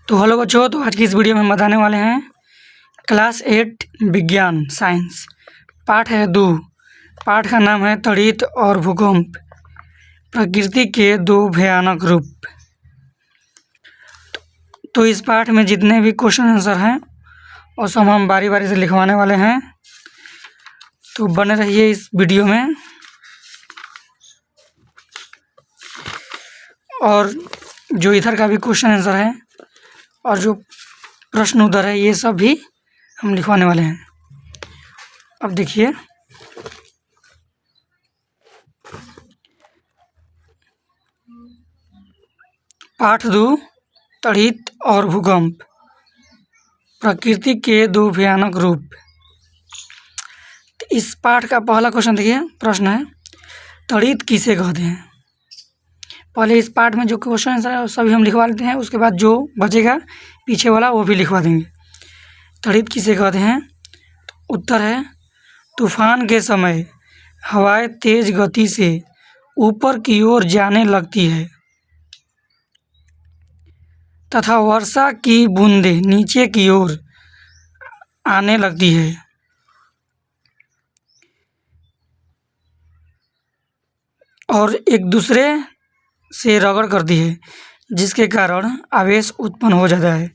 तो हेलो बच्चों, तो आज की इस वीडियो में हम बताने वाले हैं क्लास 8 विज्ञान साइंस पाठ है 2। पाठ का नाम है तड़ित और भूकंप, प्रकृति के दो भयानक रूप। तो इस पाठ में जितने भी क्वेश्चन आंसर हैं वो सब हम बारी बारी से लिखवाने वाले हैं, तो बने रहिए इस वीडियो में। और जो इधर का भी क्वेश्चन आंसर है और जो प्रश्न उत्तर है ये सब भी हम लिखवाने वाले हैं। अब देखिए, पाठ 2 तड़ित और भूकंप, प्रकृति के दो भयानक रूप। तो इस पाठ का पहला क्वेश्चन देखिए, प्रश्न है तड़ित किसे कहते हैं। पहले इस पाठ में जो क्वेश्चन आंसर है वो सभी हम लिखवा लेते हैं, उसके बाद जो बचेगा पीछे वाला वो भी लिखवा देंगे। तड़ित किसे कहते हैं, तो उत्तर है तूफान के समय हवाएं तेज गति से ऊपर की ओर जाने लगती है तथा वर्षा की बूंदें नीचे की ओर आने लगती है। और एक दूसरे से रगड़ करती है, जिसके कारण आवेश उत्पन्न हो जाता है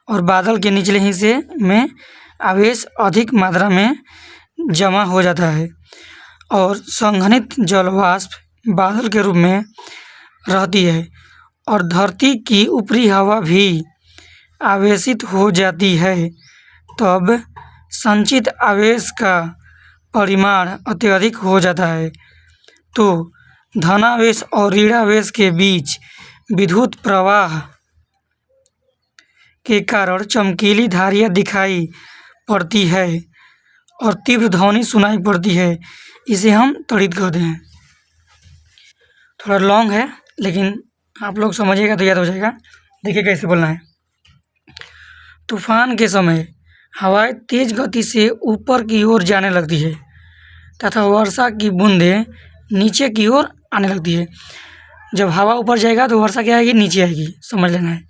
और बादल के निचले हिस्से में आवेश अधिक मात्रा में जमा हो जाता है और संघनित जल वाष्प बादल के रूप में रहती है और धरती की ऊपरी हवा भी आवेशित हो जाती है। तब संचित आवेश का परिमाण अत्यधिक हो जाता है, तो धनावेश और ऋणावेश के बीच विद्युत प्रवाह के कारण चमकीली धारियाँ दिखाई पड़ती है और तीव्र ध्वनि सुनाई पड़ती है। इसे हम तड़ित कहते हैं। थोड़ा लॉन्ग है लेकिन आप लोग समझिएगा तो याद हो जाएगा। देखिए कैसे बोलना है। तूफान के समय हवाएं तेज गति से ऊपर की ओर जाने लगती है तथा वर्षा की बूंदें नीचे की ओर आने लगती है। जब हवा ऊपर जाएगा तो वर्षा क्या आएगी, नीचे आएगी, समझ लेना है,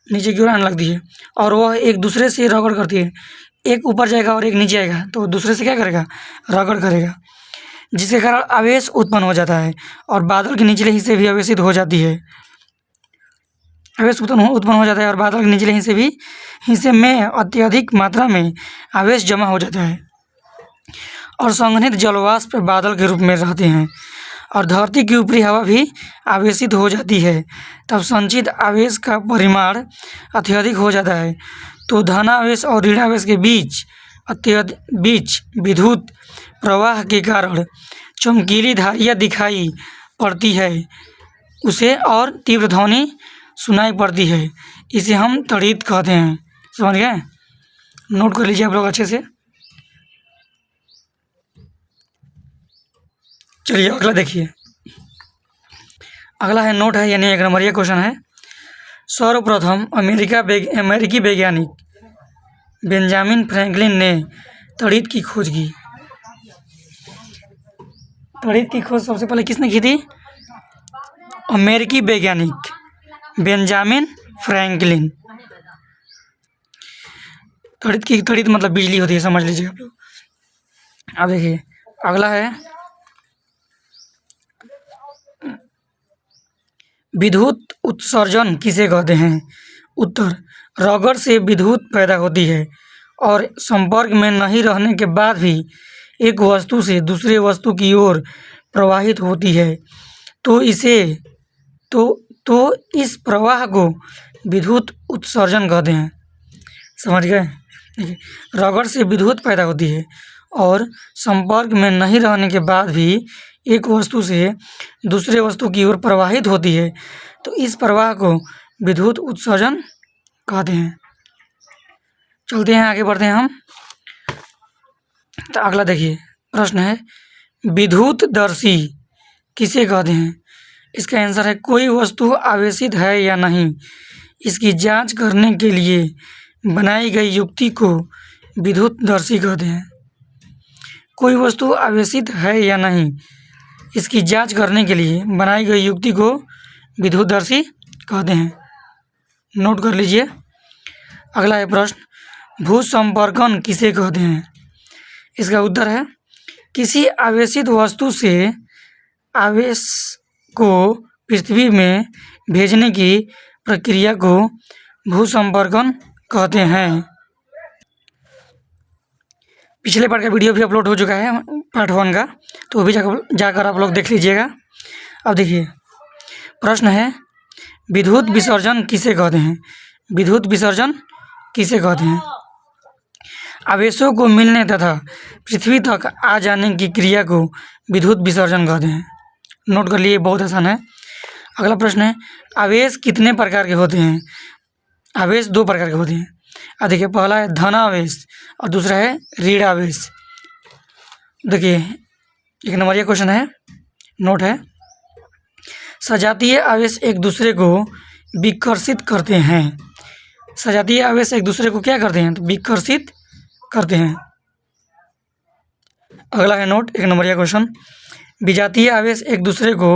नीचे की ओर आने लगती है और वह एक दूसरे से रगड़ करती है। एक ऊपर जाएगा और एक नीचे आएगा तो दूसरे से क्या करेगा, रगड़ करेगा, जिसके कारण आवेश उत्पन्न हो जाता है और बादल के निचले हिस्से भी आवेशित हो जाती है। आवेश उत्पन्न हो जाता है और बादल के निचले हिस्से में अत्यधिक मात्रा में आवेश जमा हो जाता है और संघनित जलवाष्प बादल के रूप में रहते हैं और धरती की ऊपरी हवा भी आवेशित हो जाती है। तब संचित आवेश का परिमाण अत्यधिक हो जाता है, तो धनावेश और ऋणावेश के बीच विद्युत प्रवाह के कारण चमकीली धारियाँ दिखाई पड़ती है उसे और तीव्र ध्वनि सुनाई पड़ती है। इसे हम तड़ित कहते हैं। समझ गए? नोट कर लीजिए आप लोग अच्छे से। चलिए अगला देखिए। अगला है नोट है, यानी 1 नंबर ये क्वेश्चन है। सर्वप्रथम अमेरिकी वैज्ञानिक बेंजामिन फ्रैंकलिन ने तड़ित की खोज की। तड़ित की खोज सबसे पहले किसने की थी? अमेरिकी वैज्ञानिक बेंजामिन फ्रैंकलिन। तड़ित मतलब बिजली होती है, समझ लीजिए आप लोग। अब देखिए अगला है विद्युत उत्सर्जन किसे कहते हैं। उत्तर, रगड़ से विद्युत पैदा होती है और संपर्क में नहीं रहने के बाद भी एक वस्तु से दूसरे वस्तु की ओर प्रवाहित होती है, तो इस प्रवाह को विद्युत उत्सर्जन कहते हैं। समझ गए? देखिए, रगड़ से विद्युत पैदा होती है और संपर्क में नहीं रहने के बाद भी एक वस्तु से दूसरे वस्तु की ओर प्रवाहित होती है, तो इस प्रवाह को विद्युत उत्सर्जन कहते हैं। चलते हैं, आगे बढ़ते हैं हम। तो अगला देखिए प्रश्न है विद्युतदर्शी किसे कहते हैं। इसका आंसर है कोई वस्तु आवेशित है या नहीं, इसकी जांच करने के लिए बनाई गई युक्ति को विद्युतदर्शी कहते हैं। कोई वस्तु आवेशित है या नहीं, इसकी जांच करने के लिए बनाई गई युक्ति को विद्युतदर्शी कहते हैं। नोट कर लीजिए। अगला है प्रश्न, भूसंपर्कन किसे कहते हैं? इसका उत्तर है किसी आवेशित वस्तु से आवेश को पृथ्वी में भेजने की प्रक्रिया को भूसंपर्कन कहते हैं। पिछले पार्ट का वीडियो भी अपलोड हो चुका है, पार्ट 1 का, तो वो भी जाकर आप लोग देख लीजिएगा। अब देखिए प्रश्न है, विद्युत विसर्जन किसे कहते हैं? विद्युत विसर्जन किसे कहते हैं? आवेशों को मिलने तथा पृथ्वी तक आ जाने की क्रिया को विद्युत विसर्जन कहते हैं। नोट कर लिए, बहुत आसान है। अगला प्रश्न है, आवेश कितने प्रकार के होते हैं? आवेश 2 प्रकार के होते हैं। अब देखिए, पहला है धन आवेश और दूसरा है ऋण आवेश। देखिए 1 नंबर ये क्वेश्चन है, नोट है, सजातीय आवेश एक दूसरे को विकर्षित करते हैं। सजातीय आवेश एक दूसरे को क्या करते हैं? तो विकर्षित करते हैं। अगला है नोट 1 नंबर यह क्वेश्चन, विजातीय आवेश एक दूसरे को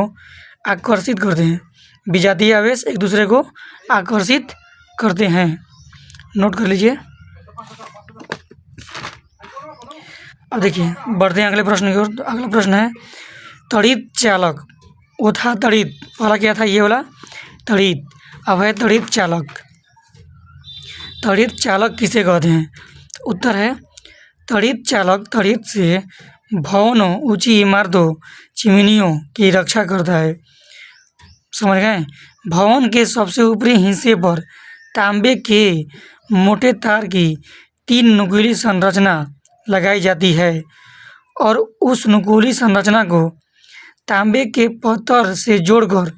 आकर्षित करते हैं। विजातीय आवेश एक दूसरे को आकर्षित करते हैं। नोट कर लीजिए। अब देखिए बढ़ते हैं अगले प्रश्न की ओर। तो अगला प्रश्न है, तड़ित चालक, वो था तड़ित, पहला क्या था? ये वाला तड़ित, अब है तड़ित चालक। तड़ित चालक किसे कहते हैं? तो उत्तर है तड़ित चालक तड़ित से भवनों, ऊंची इमारतों, चिमनियों की रक्षा करता है। समझ गए? भवन के सबसे ऊपरी हिस्से पर तांबे के मोटे तार की 3 नुकीली संरचना लगाई जाती है और उस नुकीली संरचना को तांबे के पत्थर से जोड़कर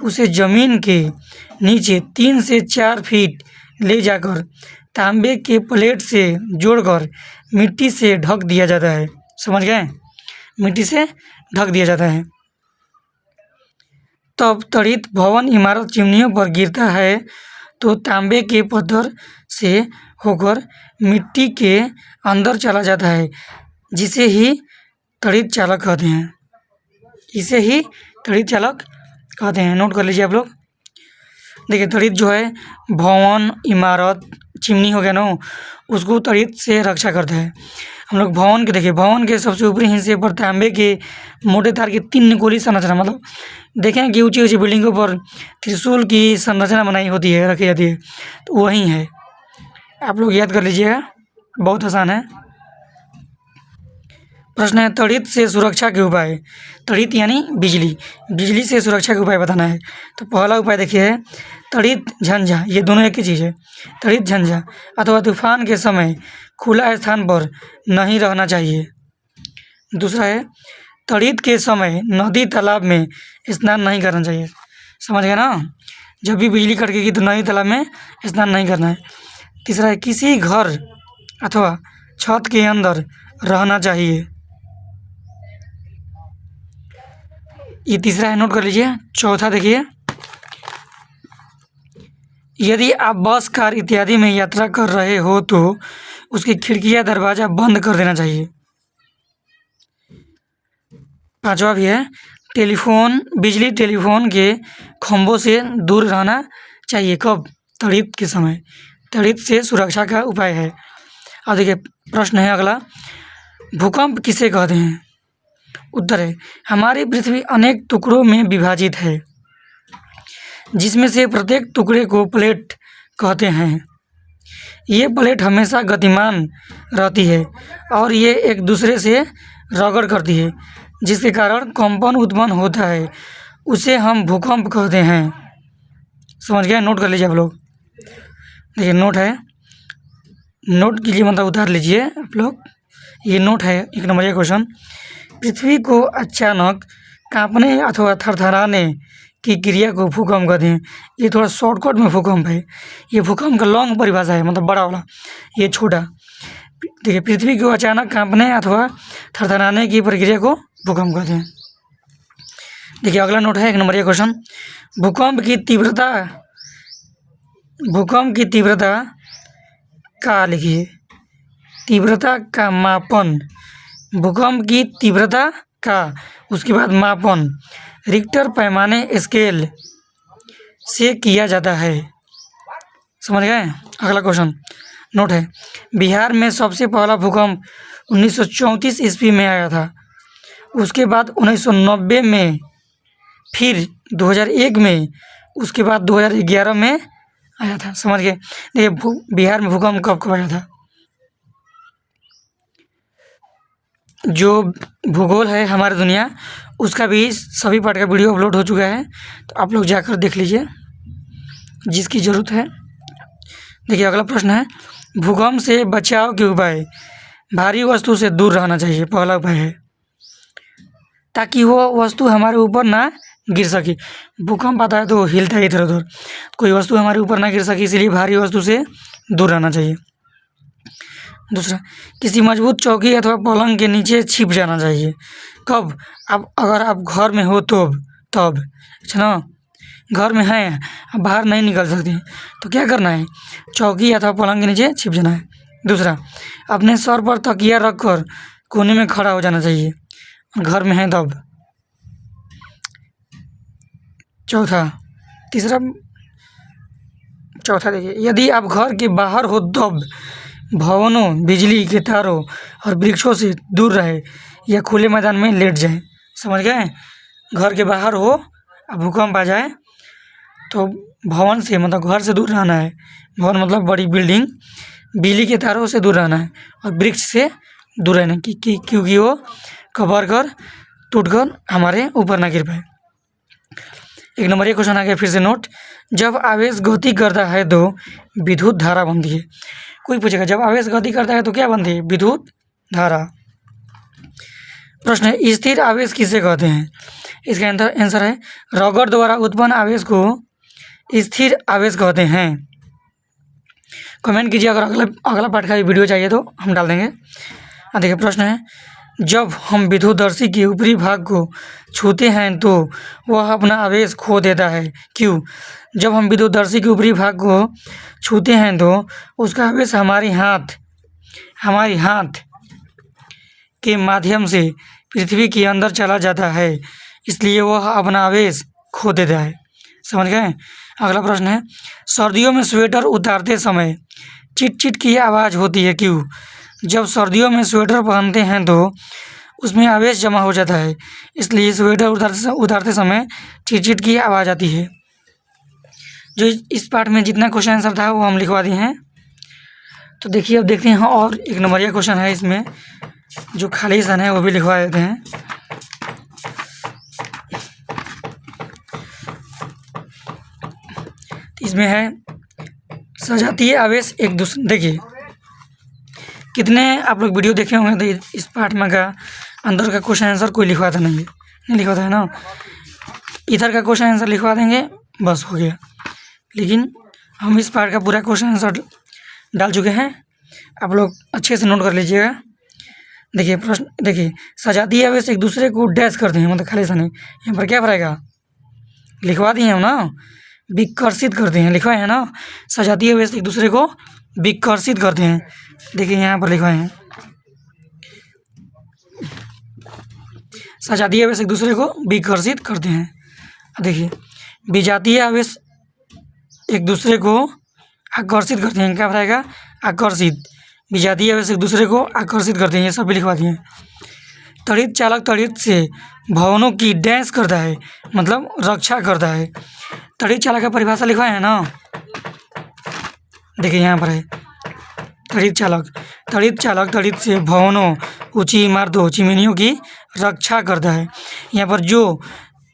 उसे जमीन के नीचे 3 से 4 फीट ले जाकर तांबे के प्लेट से जोड़कर मिट्टी से ढक दिया जाता है। समझ गए? मिट्टी से ढक दिया जाता है। तब तड़ित भवन इमारत चिमनियों पर गिरता है तो तांबे के पत्थर से होकर मिट्टी के अंदर चला जाता है, जिसे ही तड़ित चालक कहते हैं। इसे ही तड़ित चालक कहते हैं। नोट कर लीजिए आप लोग। देखिए तड़ित जो है भवन, इमारत, चिमनी हो गया ना, उसको तड़ित से रक्षा करता है। हम लोग भवन के देखिए, भवन के सबसे ऊपरी हिस्से पर तांबे के मोटे तार की 3 नुकीली संरचना, मतलब देखें कि ऊंची ऊंची बिल्डिंगों पर त्रिशूल की संरचना बनाई होती है, रखी जाती है, तो वही है। आप लोग याद कर लीजिएगा, बहुत आसान है। प्रश्न है, तड़ित से सुरक्षा के उपाय। तड़ित यानी बिजली, बिजली से सुरक्षा के उपाय बताना है। तो पहला उपाय देखिए है तड़ित झंझा, ये दोनों एक ही चीज़ है। तड़ित झंझा अथवा तूफान के समय खुला स्थान पर नहीं रहना चाहिए। दूसरा है तड़ित के समय नदी तालाब में स्नान नहीं करना चाहिए। समझ गए ना? जब भी बिजली कड़केगी तो नदी तालाब में स्नान नहीं करना है। तीसरा है किसी घर अथवा छत के अंदर रहना चाहिए। ये तीसरा है, नोट कर लीजिए। चौथा देखिए, यदि आप बस, कार इत्यादि में यात्रा कर रहे हो तो उसकी खिड़कियां, दरवाज़ा बंद कर देना चाहिए। पांचवा भी है टेलीफोन, बिजली टेलीफोन के खंभों से दूर रहना चाहिए। कब? तड़ित के समय। तड़ित से सुरक्षा का उपाय है। अब देखिए प्रश्न है अगला, भूकंप किसे कहते हैं? उत्तर है हमारी पृथ्वी अनेक टुकड़ों में विभाजित है, जिसमें से प्रत्येक टुकड़े को प्लेट कहते हैं। ये प्लेट हमेशा गतिमान रहती है और ये एक दूसरे से रगड़ करती है, जिसके कारण कंपन उत्पन्न होता है। उसे हम भूकंप कहते हैं। समझ गए? नोट कर लीजिए आप लोग। देखिए नोट है, नोट कीजिए, मतलब उतार लीजिए आप लोग। ये नोट है 1 नंबर क्वेश्चन, पृथ्वी को अचानक कांपने अथवा थरथराने की क्रिया को भूकंप कहते हैं। ये थोड़ा शॉर्टकट में भूकंप है। ये भूकंप का लॉन्ग परिभाषा है, मतलब बड़ा वाला, ये छोटा। देखिए पृथ्वी को अचानक कांपने अथवा थरथराने की प्रक्रिया को भूकंप कहते हैं। देखिए अगला नोट है 1 नंबर क्वेश्चन, भूकंप की तीव्रता का लिखिए। तीव्रता का मापन, भूकंप की तीव्रता का, उसके बाद मापन रिक्टर पैमाने स्केल से किया जाता है। समझ गए। अगला क्वेश्चन नोट है, बिहार में सबसे पहला भूकंप 1934 ईस्वी में आया था, उसके बाद 1990 में, फिर 2001 में, उसके बाद 2011 में आया था। समझ गए। देखिए बिहार में भूकंप कब कब आया था। जो भूगोल है हमारी दुनिया, उसका भी सभी पार्ट का वीडियो अपलोड हो चुका है, तो आप लोग जाकर देख लीजिए जिसकी ज़रूरत है। देखिए अगला प्रश्न है, भूकंप से बचाव के उपाय। भारी वस्तु से दूर रहना चाहिए, पहला उपाय है, ताकि वो वस्तु हमारे ऊपर ना गिर सके। भूकंप आता है तो हिलता है इधर उधर, कोई वस्तु हमारे ऊपर ना गिर सके, इसलिए भारी वस्तु से दूर रहना चाहिए। दूसरा, किसी मजबूत चौकी अथवा पलंग के नीचे छिप जाना चाहिए। कब? अब अगर आप घर में हो तो तब, अच्छा ना, घर में हैं, अब बाहर नहीं निकल सकते, तो क्या करना है, चौकी अथवा पलंग के नीचे छिप जाना है। दूसरा, अपने सर पर तकिया रखकर कोने में खड़ा हो जाना चाहिए, घर में हैं तब। चौथा देखिए, यदि आप घर के बाहर हो तब भवनों, बिजली के तारों और वृक्षों से दूर रहे या खुले मैदान में लेट जाए। समझ गए। घर के बाहर हो, अब भूकंप आ जाए तो भवन से मतलब घर से दूर रहना है, भवन मतलब बड़ी बिल्डिंग, बिजली के तारों से दूर रहना है और वृक्ष से दूर रहना है क्योंकि वो कबर कर टूट कर हमारे ऊपर ना गिर पाए। एक नंबर ये क्वेश्चन आ गया, फिर से नोट, जब आवेश गति करता है तो विद्युत धारा बनती है। कोई पूछेगा जब आवेश गति करता है तो क्या बनती है, विद्युत धारा। प्रश्न है, स्थिर आवेश किसे कहते हैं। इसका आंसर है, रॉकेट द्वारा उत्पन्न आवेश को स्थिर आवेश कहते हैं। कमेंट कीजिए अगर अगला पार्ट का वीडियो चाहिए तो हम डाल देंगे। देखिए प्रश्न है, जब हम विद्युतधर्षी के ऊपरी भाग को छूते हैं तो वह अपना आवेश खो देता है, क्यों। जब हम विद्युतधर्षी के ऊपरी भाग को छूते हैं तो उसका आवेश हमारे हाथ के माध्यम से पृथ्वी के अंदर चला जाता है, इसलिए वह अपना आवेश खो देता है। समझ गए। अगला प्रश्न है, सर्दियों में स्वेटर उतारते समय चिट चिट की आवाज़ होती है, क्यों। जब सर्दियों में स्वेटर पहनते हैं तो उसमें आवेश जमा हो जाता है, इसलिए स्वेटर उतारते समय चिट चिट की आवाज़ आती है। जो इस पार्ट में जितना क्वेश्चन आंसर था वो हम लिखवा दिए हैं। तो देखिए अब देखते हैं, और एक नंबरिया क्वेश्चन है इसमें, जो खाली स्थान है वो भी लिखवा देते हैं। इसमें है सजातीय आवेश एक दूसरे। देखिए कितने आप लोग वीडियो देखे होंगे तो इस पार्ट में का अंदर का क्वेश्चन आंसर कोई लिखवाता नहीं लिखवाता है ना, इधर का क्वेश्चन आंसर लिखवा देंगे बस हो गया। लेकिन हम इस पार्ट का पूरा क्वेश्चन आंसर डाल चुके हैं, आप लोग अच्छे से नोट कर लीजिएगा। देखिए प्रश्न, देखिए सजातीय आवेश एक दूसरे को डैश करते हैं, मतलब खाली सा नहीं, यहाँ पर क्या भरेगा, लिखवा दिए हम ना, विकर्षित करते हैं, लिखवाए हैं ना। सजातीय आवेश एक दूसरे को विकर्षित करते हैं, देखिए यहाँ पर लिखवाए हैं, सजातीय आवेश एक दूसरे को विकर्षित करते हैं। देखिए विजातीय आवेश एक दूसरे को आकर्षित करते हैं, क्या भरेगा, आकर्षित। विजातीय आवेश एक दूसरे को आकर्षित करते हैं, ये सब भी लिखवा दिए हैं। तड़ित चालक तड़ित से भवनों की डैश करता है, मतलब रक्षा करता है। तड़ित चालक का परिभाषा लिखवाए है ना, देखिए यहाँ पर है, तड़ित चालक तड़ित से भवनों, ऊंची इमारतों, चिमनियों की रक्षा करता है। यहाँ पर जो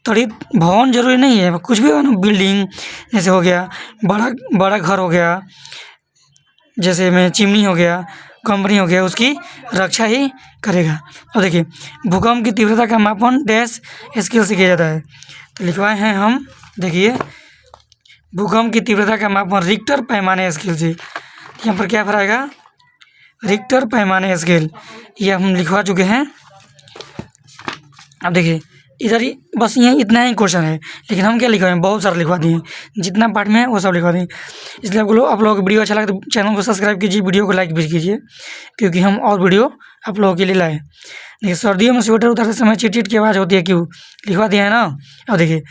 तड़ित भवन जरूरी नहीं है, कुछ भी हो ना, बिल्डिंग जैसे हो गया, बड़ा घर हो गया, जैसे में चिमनी हो गया, कंपनी हो गया, उसकी रक्षा ही करेगा। और देखिए भूकंप की तीव्रता का मापन डैश स्केल से किया जाता है, तो लिखवाए हैं हम। देखिए भूकंप की तीव्रता का मापन रिक्टर पैमाने स्केल से, यहाँ पर क्या भराएगा, रिक्टर पैमाने स्केल, ये हम लिखवा चुके हैं। अब देखिए इधर ही बस ये इतना ही क्वेश्चन है, लेकिन हम क्या लिखवाएं, बहुत सारा लिखवा दिए, जितना पार्ट में है वो सब लिखवा दिए। इसलिए आप लोगों को वीडियो अच्छा लगे तो चैनल को सब्सक्राइब कीजिए, वीडियो को लाइक भी कीजिए, क्योंकि हम और वीडियो आप लोगों के लिए लाए। देखिए सर्दियों में स्वेटर उतारते समय चिट चिट की आवाज़ होती है, क्यों, लिखवा दिया है ना। अब देखिए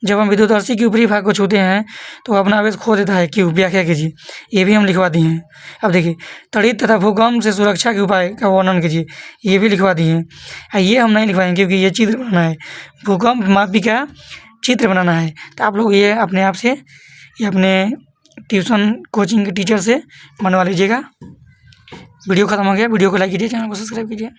जब हम विद्युतर्षी के ऊपरी भाग को छूते हैं तो अपना आवेश खो देता है, क्यों, व्याख्या कीजिए, ये भी हम लिखवा दिए हैं। अब देखिए तड़ित तथा भूकंप से सुरक्षा के उपाय का वर्णन कीजिए, ये भी लिखवा दिए हैं। ये हम नहीं लिखवाएंगे क्योंकि ये चित्र बनाना है, भूकंप मापी का चित्र बनाना है। तो आप लोग ये अपने आप से या अपने ट्यूशन कोचिंग के टीचर से बनवा लीजिएगा। वीडियो ख़त्म हो गया, वीडियो को लाइक कीजिए, चैनल को सब्सक्राइब कीजिए।